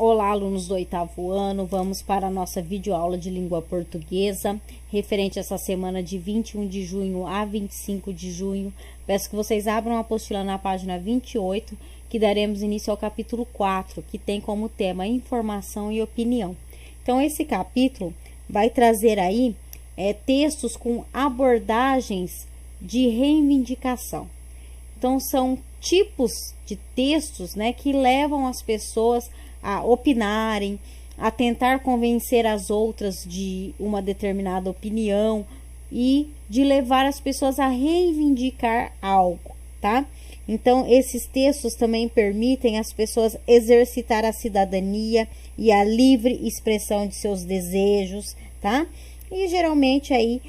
Olá, alunos do 8º ano, vamos para a nossa videoaula de língua portuguesa, referente a essa semana de 21 de junho a 25 de junho. Peço que vocês abram a apostila na página 28, que daremos início ao capítulo 4, que tem como tema informação e opinião. Então, esse capítulo vai trazer aí textos com abordagens de reivindicação. Então, são tipos de textos, que levam as pessoas a opinarem, a tentar convencer as outras de uma determinada opinião e de levar as pessoas a reivindicar algo, tá? Então, esses textos também permitem às pessoas exercitar a cidadania e a livre expressão de seus desejos, tá? E geralmente aí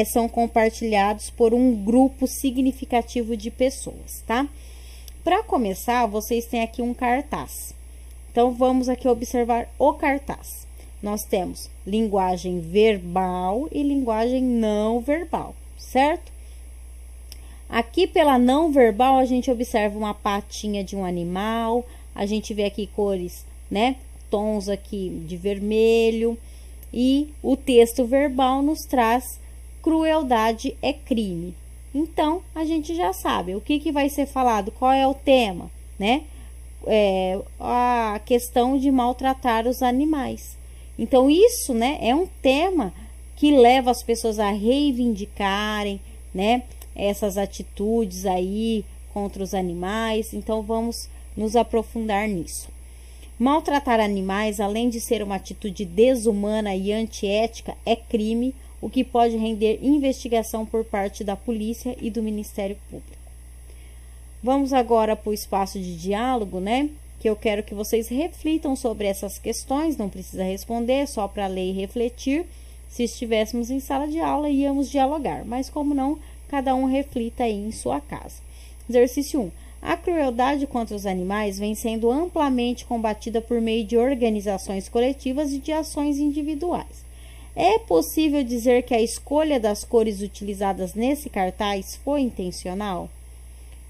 são compartilhados por um grupo significativo de pessoas, tá? Para começar, vocês têm aqui um cartaz. Então, vamos aqui observar o cartaz. Nós temos linguagem verbal e linguagem não verbal, certo? Aqui, pela não verbal, a gente observa uma patinha de um animal, a gente vê aqui cores, tons aqui de vermelho, e o texto verbal nos traz crueldade é crime. Então, a gente já sabe o que vai ser falado, qual é o tema, a questão de maltratar os animais. Então, isso, é um tema que leva as pessoas a reivindicarem, essas atitudes aí contra os animais. Então, vamos nos aprofundar nisso. Maltratar animais, além de ser uma atitude desumana e antiética, é crime, o que pode render investigação por parte da polícia e do Ministério Público. Vamos agora para o espaço de diálogo, que eu quero que vocês reflitam sobre essas questões, não precisa responder, só para ler e refletir. Se estivéssemos em sala de aula, íamos dialogar, mas como não, cada um reflita aí em sua casa. Exercício 1. A crueldade contra os animais vem sendo amplamente combatida por meio de organizações coletivas e de ações individuais. É possível dizer que a escolha das cores utilizadas nesse cartaz foi intencional?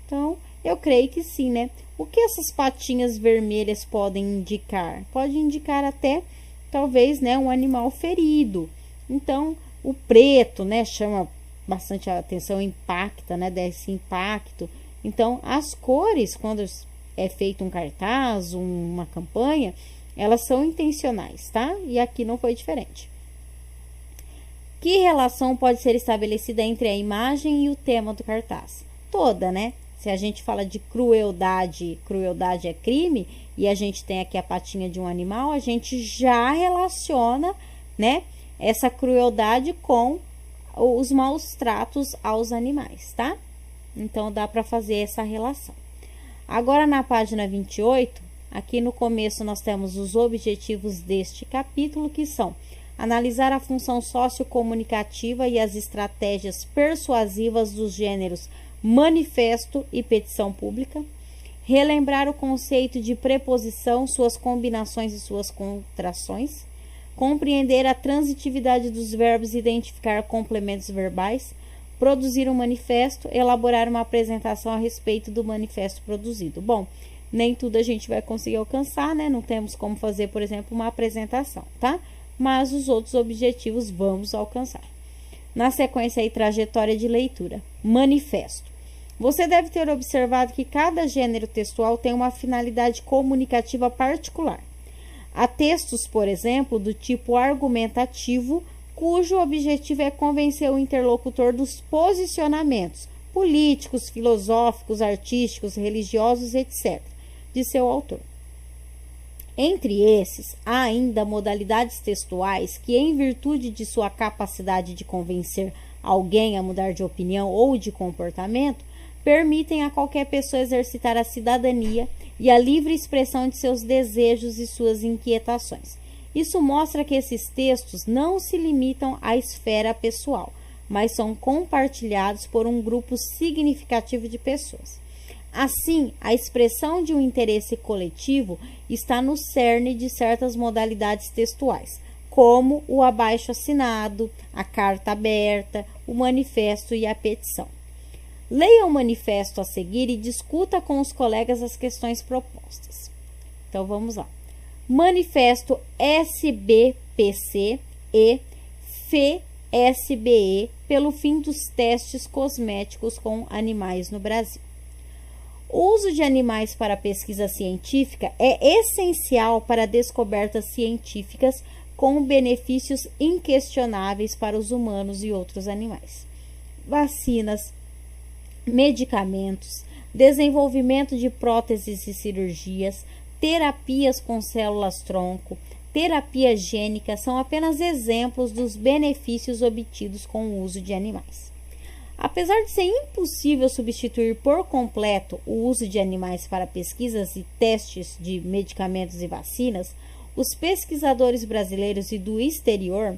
Então, eu creio que sim, O que essas patinhas vermelhas podem indicar? Pode indicar até, talvez, um animal ferido. Então, o preto, chama bastante a atenção, impacta, desse impacto. Então, as cores, quando é feito um cartaz, uma campanha, elas são intencionais, tá? E aqui não foi diferente. Que relação pode ser estabelecida entre a imagem e o tema do cartaz? Toda, Se a gente fala de crueldade é crime, e a gente tem aqui a patinha de um animal, a gente já relaciona, essa crueldade com os maus tratos aos animais, tá? Então, dá para fazer essa relação. Agora, na página 28, aqui no começo nós temos os objetivos deste capítulo, que são analisar a função sociocomunicativa e as estratégias persuasivas dos gêneros manifesto e petição pública, relembrar o conceito de preposição, suas combinações e suas contrações, compreender a transitividade dos verbos e identificar complementos verbais, produzir um manifesto, elaborar uma apresentação a respeito do manifesto produzido. Bom, nem tudo a gente vai conseguir alcançar, Não temos como fazer, por exemplo, uma apresentação, tá? Mas os outros objetivos vamos alcançar. Na sequência aí, trajetória de leitura. Manifesto. Você deve ter observado que cada gênero textual tem uma finalidade comunicativa particular. Há textos, por exemplo, do tipo argumentativo, cujo objetivo é convencer o interlocutor dos posicionamentos políticos, filosóficos, artísticos, religiosos, etc., de seu autor. Entre esses, há ainda modalidades textuais que, em virtude de sua capacidade de convencer alguém a mudar de opinião ou de comportamento, permitem a qualquer pessoa exercitar a cidadania e a livre expressão de seus desejos e suas inquietações. Isso mostra que esses textos não se limitam à esfera pessoal, mas são compartilhados por um grupo significativo de pessoas. Assim, a expressão de um interesse coletivo está no cerne de certas modalidades textuais, como o abaixo-assinado, a carta aberta, o manifesto e a petição. Leia o manifesto a seguir e discuta com os colegas as questões propostas. Então, vamos lá. Manifesto SBPC e FSBE pelo fim dos testes cosméticos com animais no Brasil. O uso de animais para pesquisa científica é essencial para descobertas científicas com benefícios inquestionáveis para os humanos e outros animais. Vacinas, medicamentos, desenvolvimento de próteses e cirurgias, terapias com células-tronco, terapia gênica são apenas exemplos dos benefícios obtidos com o uso de animais. Apesar de ser impossível substituir por completo o uso de animais para pesquisas e testes de medicamentos e vacinas, os pesquisadores brasileiros e do exterior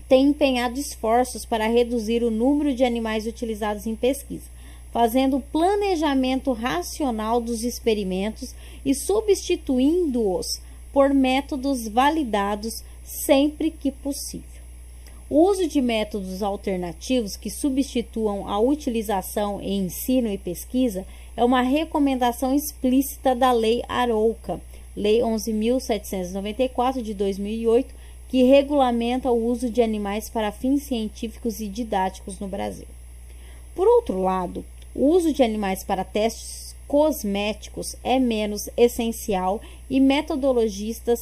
têm empenhado esforços para reduzir o número de animais utilizados em pesquisa, fazendo planejamento racional dos experimentos e substituindo-os por métodos validados sempre que possível. O uso de métodos alternativos que substituam a utilização em ensino e pesquisa é uma recomendação explícita da Lei Arouca, Lei 11.794 de 2008, que regulamenta o uso de animais para fins científicos e didáticos no Brasil. Por outro lado, o uso de animais para testes cosméticos é menos essencial e metodologias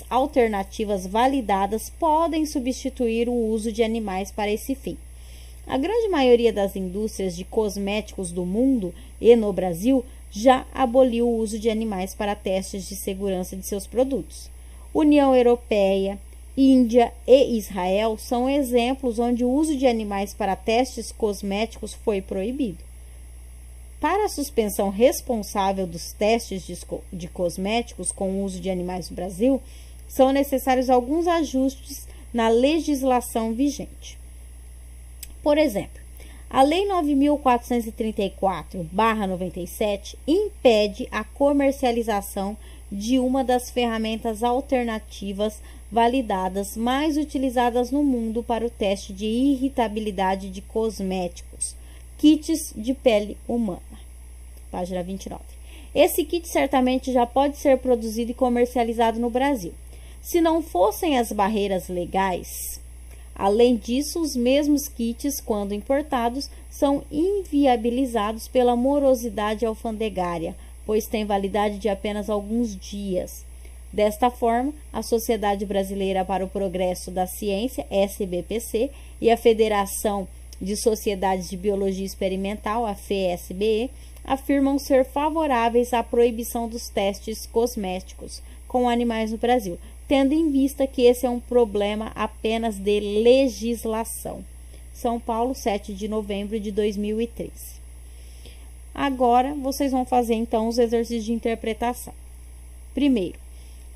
alternativas validadas podem substituir o uso de animais para esse fim. A grande maioria das indústrias de cosméticos do mundo e no Brasil já aboliu o uso de animais para testes de segurança de seus produtos. União Europeia, Índia e Israel são exemplos onde o uso de animais para testes cosméticos foi proibido. Para a suspensão responsável dos testes de cosméticos com o uso de animais no Brasil, são necessários alguns ajustes na legislação vigente. Por exemplo, a Lei 9.434/97 impede a comercialização de uma das ferramentas alternativas validadas mais utilizadas no mundo para o teste de irritabilidade de cosméticos, kits de pele humana. Página 29. Esse kit certamente já pode ser produzido e comercializado no Brasil. Se não fossem as barreiras legais, além disso, os mesmos kits, quando importados, são inviabilizados pela morosidade alfandegária, pois têm validade de apenas alguns dias. Desta forma, a Sociedade Brasileira para o Progresso da Ciência, SBPC, e a Federação de Sociedades de Biologia Experimental, a FSBE, afirmam ser favoráveis à proibição dos testes cosméticos com animais no Brasil, tendo em vista que esse é um problema apenas de legislação. São Paulo, 7 de novembro de 2013. Agora, vocês vão fazer, então, os exercícios de interpretação. Primeiro,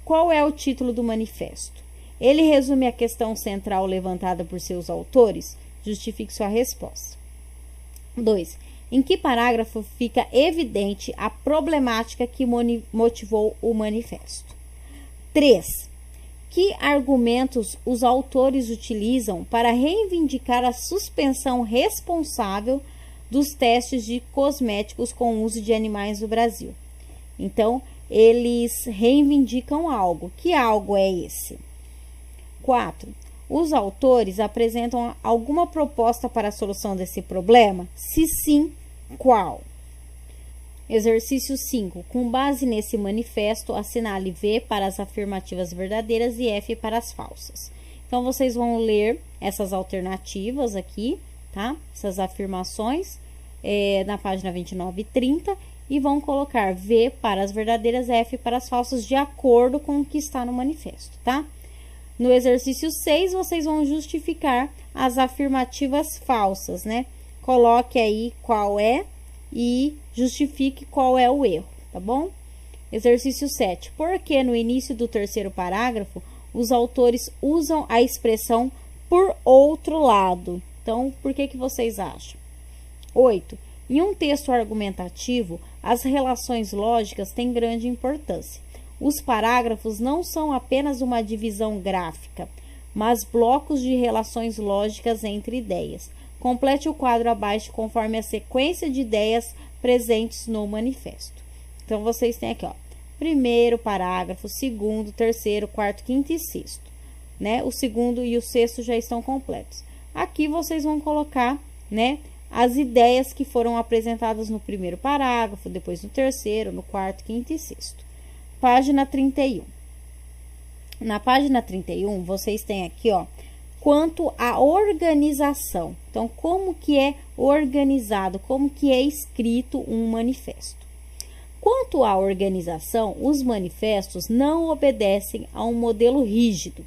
qual é o título do manifesto? Ele resume a questão central levantada por seus autores? Justifique sua resposta. 2. Em que parágrafo fica evidente a problemática que motivou o manifesto? 3. Que argumentos os autores utilizam para reivindicar a suspensão responsável dos testes de cosméticos com uso de animais no Brasil? Então, eles reivindicam algo. Que algo é esse? 4. Os autores apresentam alguma proposta para a solução desse problema? Se sim, qual? Exercício 5. Com base nesse manifesto, assinale V para as afirmativas verdadeiras e F para as falsas. Então, vocês vão ler essas alternativas aqui, tá? Essas afirmações na página 29 e 30 e vão colocar V para as verdadeiras, F para as falsas, de acordo com o que está no manifesto, tá? No exercício 6, vocês vão justificar as afirmativas falsas, né? Coloque aí qual é e justifique qual é o erro, tá bom? Exercício 7. Por que no início do terceiro parágrafo os autores usam a expressão por outro lado? Então, por que vocês acham? 8. Em um texto argumentativo, as relações lógicas têm grande importância. Os parágrafos não são apenas uma divisão gráfica, mas blocos de relações lógicas entre ideias. Complete o quadro abaixo conforme a sequência de ideias presentes no manifesto. Então, vocês têm aqui, ó, primeiro parágrafo, segundo, terceiro, quarto, quinto e sexto, né? O segundo e o sexto já estão completos. Aqui vocês vão colocar, né, as ideias que foram apresentadas no primeiro parágrafo, depois no terceiro, no quarto, quinto e sexto. Página 31. Na página 31, vocês têm aqui, ó, quanto à organização. Então, como que é organizado, como que é escrito um manifesto. Quanto à organização, os manifestos não obedecem a um modelo rígido.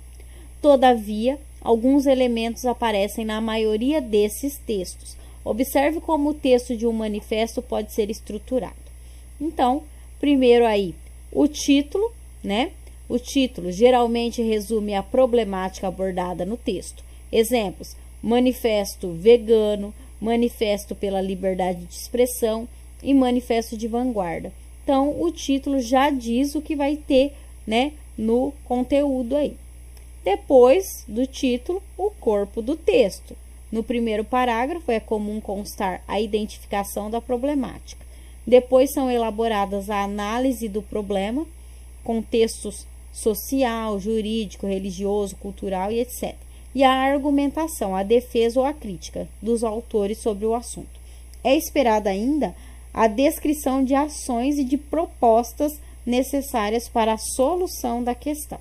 Todavia, alguns elementos aparecem na maioria desses textos. Observe como o texto de um manifesto pode ser estruturado. Então, primeiro aí, o título, né? O título geralmente resume a problemática abordada no texto. Exemplos: Manifesto Vegano, Manifesto pela Liberdade de Expressão e Manifesto de Vanguarda. Então, o título já diz o que vai ter, né, no conteúdo aí. Depois do título, o corpo do texto. No primeiro parágrafo, é comum constar a identificação da problemática. Depois são elaboradas a análise do problema, contextos social, jurídico, religioso, cultural e etc. E a argumentação, a defesa ou a crítica dos autores sobre o assunto. É esperada ainda a descrição de ações e de propostas necessárias para a solução da questão.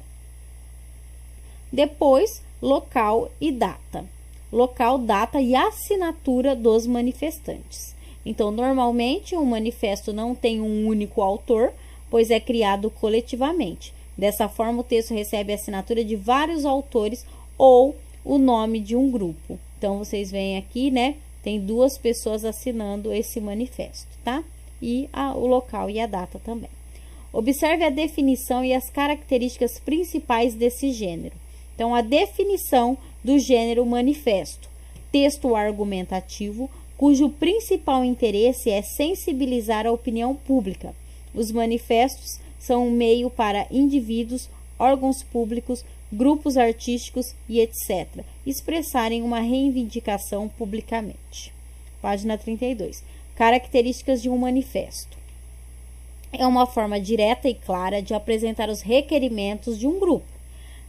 Depois, local e data. Local, data e assinatura dos manifestantes. Então, normalmente, um manifesto não tem um único autor, pois é criado coletivamente. Dessa forma, o texto recebe a assinatura de vários autores ou o nome de um grupo. Então, vocês veem aqui, né? Tem duas pessoas assinando esse manifesto, tá? E o local e a data também. Observe a definição e as características principais desse gênero. Então, a definição do gênero manifesto. Texto argumentativo, cujo principal interesse é sensibilizar a opinião pública. Os manifestos são um meio para indivíduos, órgãos públicos, grupos artísticos e etc. expressarem uma reivindicação publicamente. Página 32. Características de um manifesto. É uma forma direta e clara de apresentar os requerimentos de um grupo.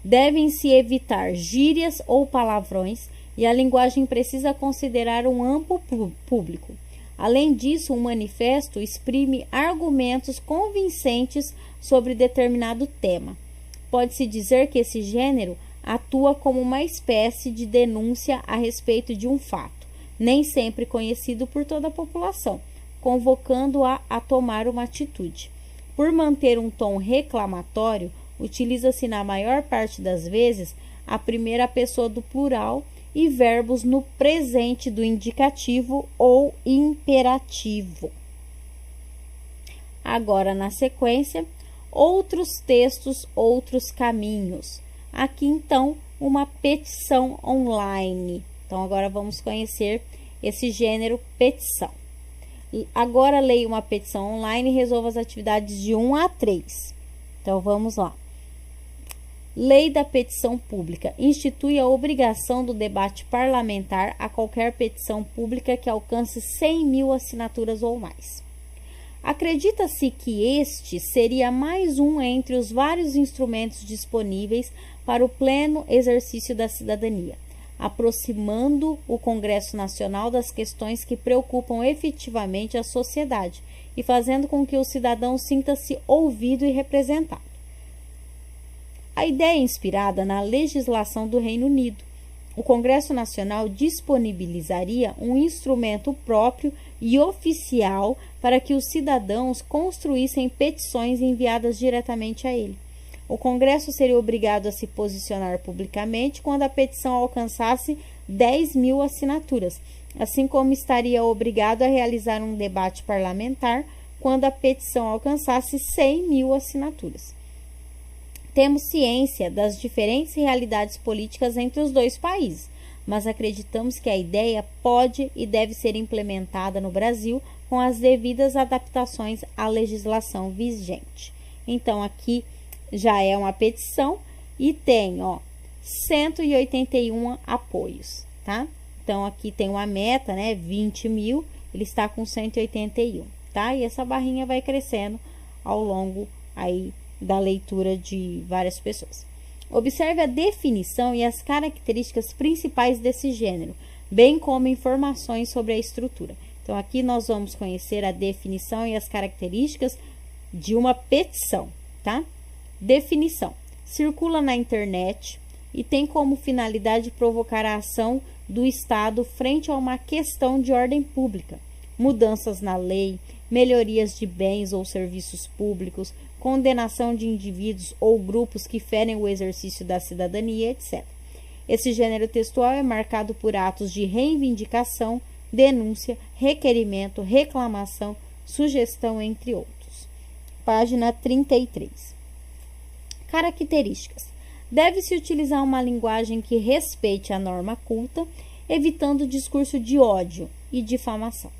Devem-se evitar gírias ou palavrões e a linguagem precisa considerar um amplo público. Além disso, um manifesto exprime argumentos convincentes sobre determinado tema. Pode-se dizer que esse gênero atua como uma espécie de denúncia a respeito de um fato, nem sempre conhecido por toda a população, convocando-a a tomar uma atitude. Por manter um tom reclamatório, utiliza-se na maior parte das vezes a primeira pessoa do plural e verbos no presente do indicativo ou imperativo. Agora, na sequência, outros textos, outros caminhos. Aqui, então, uma petição online. Então, agora vamos conhecer esse gênero petição. Agora, leia uma petição online e resolva as atividades de 1 a 3. Então, vamos lá. Lei da petição pública. Institui a obrigação do debate parlamentar a qualquer petição pública que alcance 100.000 assinaturas ou mais. Acredita-se que este seria mais um entre os vários instrumentos disponíveis para o pleno exercício da cidadania, aproximando o Congresso Nacional das questões que preocupam efetivamente a sociedade e fazendo com que o cidadão sinta-se ouvido e representado. A ideia é inspirada na legislação do Reino Unido. O Congresso Nacional disponibilizaria um instrumento próprio e oficial para que os cidadãos construíssem petições enviadas diretamente a ele. O Congresso seria obrigado a se posicionar publicamente quando a petição alcançasse 10.000 assinaturas, assim como estaria obrigado a realizar um debate parlamentar quando a petição alcançasse 100.000 assinaturas. Temos ciência das diferentes realidades políticas entre os dois países, mas acreditamos que a ideia pode e deve ser implementada no Brasil com as devidas adaptações à legislação vigente. Então, aqui já é uma petição e tem, ó, 181 apoios, tá? Então, aqui tem uma meta, né, 20.000, ele está com 181, tá? E essa barrinha vai crescendo ao longo aí da leitura de várias pessoas. Observe a definição e as características principais desse gênero, bem como informações sobre a estrutura. Então, aqui nós vamos conhecer a definição e as características de uma petição, tá? Definição: circula na internet e tem como finalidade provocar a ação do Estado frente a uma questão de ordem pública, mudanças na lei, melhorias de bens ou serviços públicos, condenação de indivíduos ou grupos que ferem o exercício da cidadania, etc. Esse gênero textual é marcado por atos de reivindicação, denúncia, requerimento, reclamação, sugestão, entre outros. Página 33. Características: deve-se utilizar uma linguagem que respeite a norma culta, evitando o discurso de ódio e difamação.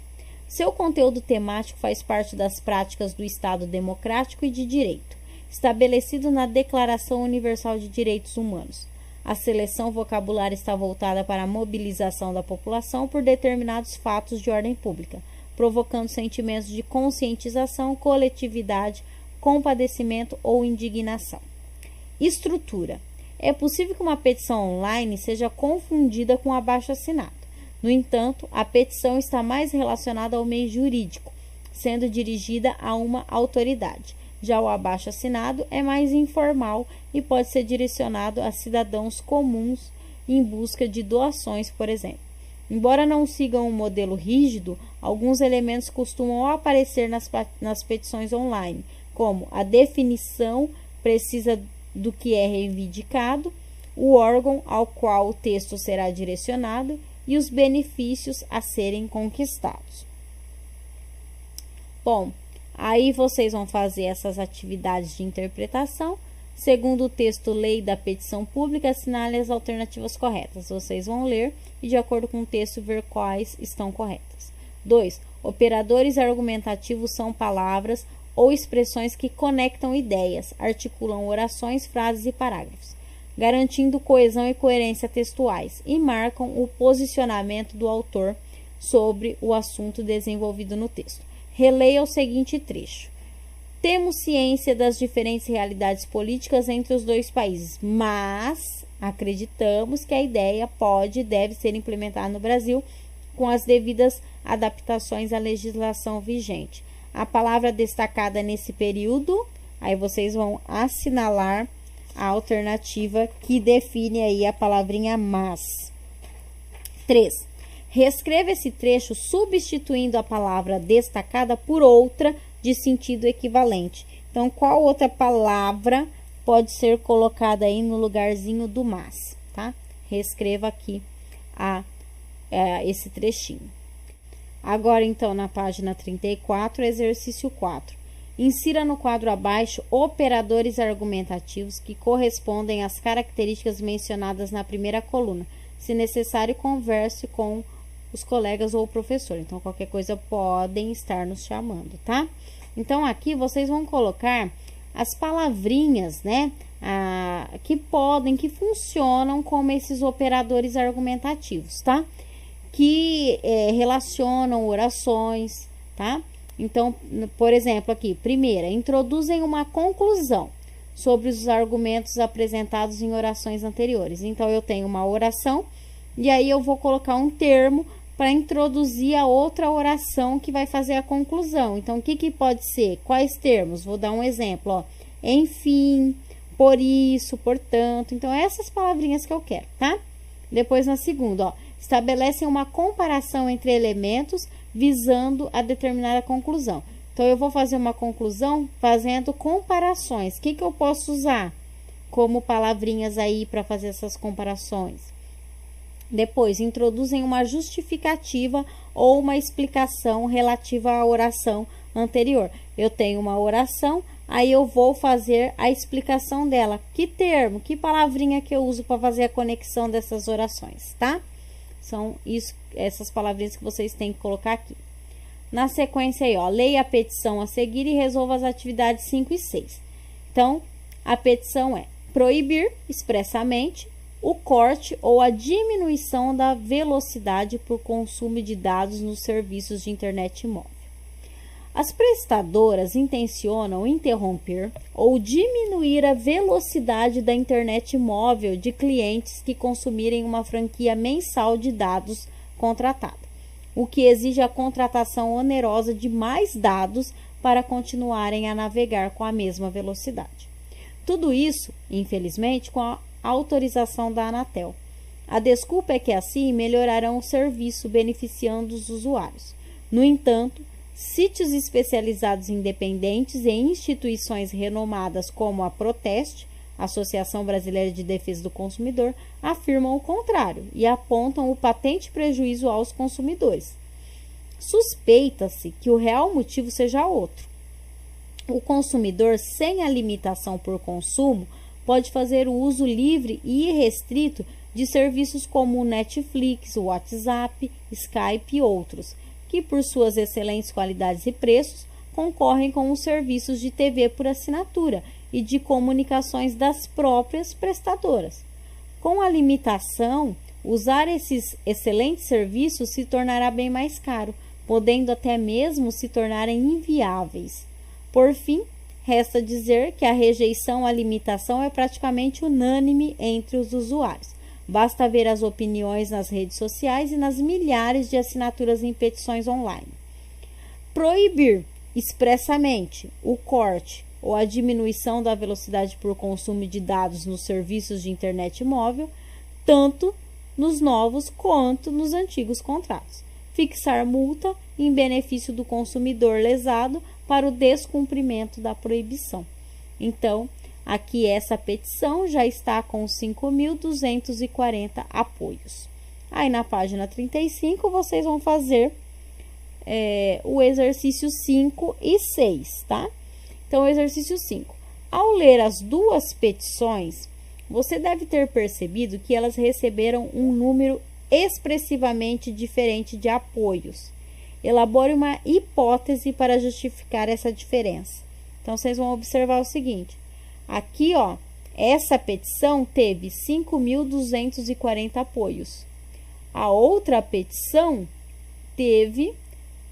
Seu conteúdo temático faz parte das práticas do Estado democrático e de direito, estabelecido na Declaração Universal de Direitos Humanos. A seleção vocabular está voltada para a mobilização da população por determinados fatos de ordem pública, provocando sentimentos de conscientização, coletividade, compadecimento ou indignação. Estrutura: é possível que uma petição online seja confundida com abaixo-assinado. No entanto, a petição está mais relacionada ao meio jurídico, sendo dirigida a uma autoridade. Já o abaixo-assinado é mais informal e pode ser direcionado a cidadãos comuns em busca de doações, por exemplo. Embora não sigam um modelo rígido, alguns elementos costumam aparecer nas petições online, como a definição precisa do que é reivindicado, o órgão ao qual o texto será direcionado e os benefícios a serem conquistados. Bom, aí vocês vão fazer essas atividades de interpretação. Segundo o texto Lei da Petição Pública, assinale as alternativas corretas. Vocês vão ler e, de acordo com o texto, ver quais estão corretas. 2. Operadores argumentativos são palavras ou expressões que conectam ideias, articulam orações, frases e parágrafos, garantindo coesão e coerência textuais, e marcam o posicionamento do autor sobre o assunto desenvolvido no texto. Releia o seguinte trecho: temos ciência das diferentes realidades políticas entre os dois países, mas acreditamos que a ideia pode e deve ser implementada no Brasil com as devidas adaptações à legislação vigente. A palavra destacada nesse período, aí vocês vão assinalar a alternativa que define aí a palavrinha mas. 3. Reescreva esse trecho substituindo a palavra destacada por outra de sentido equivalente. Então, qual outra palavra pode ser colocada aí no lugarzinho do mas, tá? Reescreva aqui esse trechinho. Agora, então, na página 34, exercício 4. Insira no quadro abaixo operadores argumentativos que correspondem às características mencionadas na primeira coluna. Se necessário, converse com os colegas ou o professor. Então, qualquer coisa podem estar nos chamando, tá? Então, aqui vocês vão colocar as palavrinhas, né? Que funcionam como esses operadores argumentativos, tá? Que relacionam orações, tá? Então, por exemplo, aqui, primeira, introduzem uma conclusão sobre os argumentos apresentados em orações anteriores. Então, eu tenho uma oração e aí eu vou colocar um termo para introduzir a outra oração que vai fazer a conclusão. Então, o que pode ser? Quais termos? Vou dar um exemplo, ó. Enfim, por isso, portanto. Então, essas palavrinhas que eu quero, tá? Depois, na segunda, ó, estabelecem uma comparação entre elementos visando a determinada conclusão. Então, eu vou fazer uma conclusão fazendo comparações. O que eu posso usar como palavrinhas aí para fazer essas comparações? Depois, introduzem uma justificativa ou uma explicação relativa à oração anterior. Eu tenho uma oração, aí eu vou fazer a explicação dela. Que termo, que palavrinha que eu uso para fazer a conexão dessas orações, tá? São essas palavrinhas que vocês têm que colocar aqui. Na sequência aí, ó, leia a petição a seguir e resolva as atividades 5 e 6. Então, a petição é proibir expressamente o corte ou a diminuição da velocidade por consumo de dados nos serviços de internet móvel. As prestadoras intencionam interromper ou diminuir a velocidade da internet móvel de clientes que consumirem uma franquia mensal de dados contratada, o que exige a contratação onerosa de mais dados para continuarem a navegar com a mesma velocidade. Tudo isso, infelizmente, com a autorização da Anatel. A desculpa é que assim melhorarão o serviço, beneficiando os usuários. No entanto, sítios especializados independentes e instituições renomadas como a Proteste, Associação Brasileira de Defesa do Consumidor, afirmam o contrário e apontam o patente prejuízo aos consumidores. Suspeita-se que o real motivo seja outro. O consumidor, sem a limitação por consumo, pode fazer o uso livre e irrestrito de serviços como o Netflix, o WhatsApp, Skype e outros, que por suas excelentes qualidades e preços concorrem com os serviços de TV por assinatura e de comunicações das próprias prestadoras. Com a limitação, usar esses excelentes serviços se tornará bem mais caro, podendo até mesmo se tornarem inviáveis. Por fim, resta dizer que a rejeição à limitação é praticamente unânime entre os usuários. Basta ver as opiniões nas redes sociais e nas milhares de assinaturas em petições online. Proibir expressamente o corte ou a diminuição da velocidade por consumo de dados nos serviços de internet móvel, tanto nos novos quanto nos antigos contratos. Fixar multa em benefício do consumidor lesado para o descumprimento da proibição. Então, aqui essa petição já está com 5.240 apoios. Aí na página 35 vocês vão fazer o exercício 5 e 6, tá? Então, o exercício 5. Ao ler as duas petições, você deve ter percebido que elas receberam um número expressivamente diferente de apoios. Elabore uma hipótese para justificar essa diferença. Então, vocês vão observar o seguinte. Aqui, ó, essa petição teve 5.240 apoios. A outra petição teve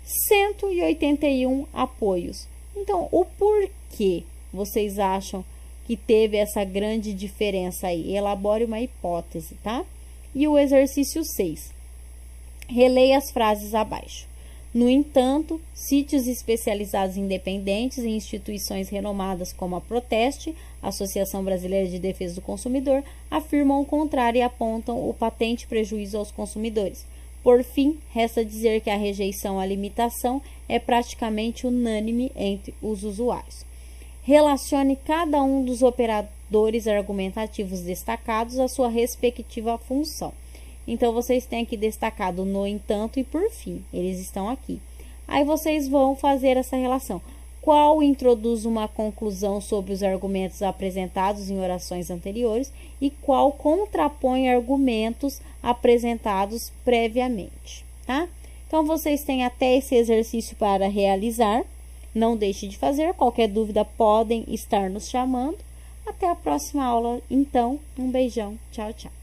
181 apoios. Então, o porquê vocês acham que teve essa grande diferença aí? Elabore uma hipótese, tá? E o exercício 6. Releia as frases abaixo. No entanto, sítios especializados independentes e instituições renomadas como a Proteste, Associação Brasileira de Defesa do Consumidor, afirmam o contrário e apontam o patente prejuízo aos consumidores. Por fim, resta dizer que a rejeição à limitação é praticamente unânime entre os usuários. Relacione cada um dos operadores argumentativos destacados à sua respectiva função. Então, vocês têm aqui destacado no entanto e por fim. Eles estão aqui. Aí, vocês vão fazer essa relação. Qual introduz uma conclusão sobre os argumentos apresentados em orações anteriores e qual contrapõe argumentos apresentados previamente, tá? Então, vocês têm até esse exercício para realizar. Não deixe de fazer. Qualquer dúvida podem estar nos chamando. Até a próxima aula. Então, um beijão. Tchau, tchau.